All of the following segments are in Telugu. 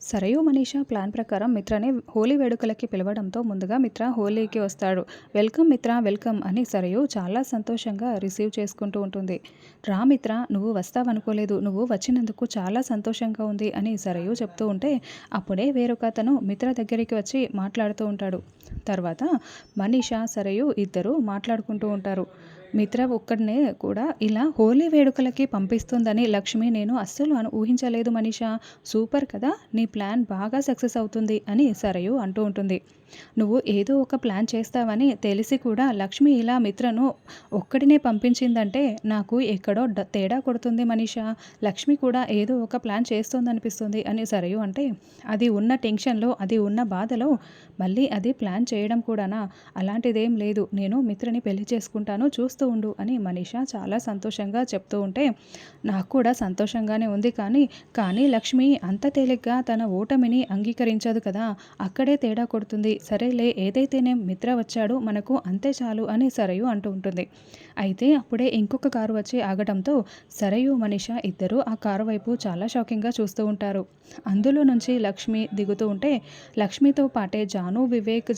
సరయు మనీషా ప్లాన్ ప్రకారం మిత్రని హోలీ వేడుకలకి పిలవడంతో ముందుగా మిత్ర హోలీకి వస్తాడు. వెల్కమ్ మిత్ర, వెల్కమ్ అని సరయు చాలా సంతోషంగా రిసీవ్ చేసుకుంటూ ఉంటుంది. రా మిత్ర, నువ్వు వస్తావనుకోలేదు, నువ్వు వచ్చినందుకు చాలా సంతోషంగా ఉంది అని సరయు చెప్తూ ఉంటే అప్పుడే వేరొక అతను మిత్ర దగ్గరికి వచ్చి మాట్లాడుతూ ఉంటాడు. తర్వాత మనీషా సరయు ఇద్దరు మాట్లాడుకుంటూ ఉంటారు. మిత్ర ఒక్కడినే కూడా ఇలా హోలీ వేడుకలకి పంపిస్తుందని లక్ష్మి నేను అస్సలు ఊహించలేదు మనీషా. సూపర్ కదా, నీ ప్లాన్ బాగా సక్సెస్ అవుతుంది అని సరయు అంటూ ఉంటుంది. నువ్వు ఏదో ఒక ప్లాన్ చేస్తావని తెలిసి కూడా లక్ష్మి ఇలా మిత్రను ఒక్కడినే పంపించిందంటే నాకు ఎక్కడో తేడా కొడుతుంది మనీషా. లక్ష్మి కూడా ఏదో ఒక ప్లాన్ చేస్తోందనిపిస్తుంది అని సరయు అంటే, అది ఉన్న టెన్షన్లో, అది ఉన్న బాధలో మళ్ళీ అది ప్లాన్ చేయడం కూడానా? అలాంటిదేం లేదు, నేను మిత్రని పెళ్లి చేసుకుంటాను, చూస్తూ ఉండు అని మనీషా చాలా సంతోషంగా చెప్తూ ఉంటే నాకు కూడా సంతోషంగానే ఉంది. కానీ లక్ష్మి అంత తేలిగ్గా తన ఓటమిని అంగీకరించదు కదా, అక్కడే తేడా కొడుతుంది. సరేలే, ఏదైతేనే మిత్ర వచ్చాడు, మనకు అంతే చాలు అని సరయు అంటూ ఉంటుంది. అయితే అప్పుడే ఇంకొక కారు వచ్చి ఆగడంతో సరయు మనీషా ఇద్దరు ఆ కారు వైపు చాలా షాకింగ్గా చూస్తూ ఉంటారు. అందులో నుంచి లక్ష్మి దిగుతూ ఉంటే లక్ష్మితో పాటే జాను, వివేక్,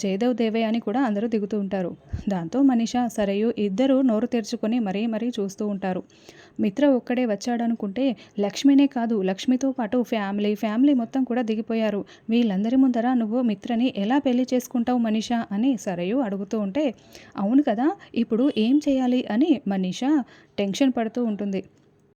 జయదేవ్ దేవే అని కూడా అందరూ దిగుతూ ఉంటారు. దాంతో మనీషా సరయు ఇద్దరు నోరు తెరుచుకొని మరీ చూస్తూ ఉంటారు. మిత్ర ఒక్కడే వచ్చాడనుకుంటే లక్ష్మినే కాదు, లక్ష్మితో పాటు ఫ్యామిలీ మొత్తం కూడా దిగిపోయారు. వీళ్ళందరి ముందర నువ్వు మిత్రని ఎలా పెళ్లి చేసుకుంటావు మనీషా అని సరయు అడుగుతూ ఉంటే అవును కదా, ఇప్పుడు ఏం చేయాలి అని మనీషా టెన్షన్ పడుతూ ఉంటుంది.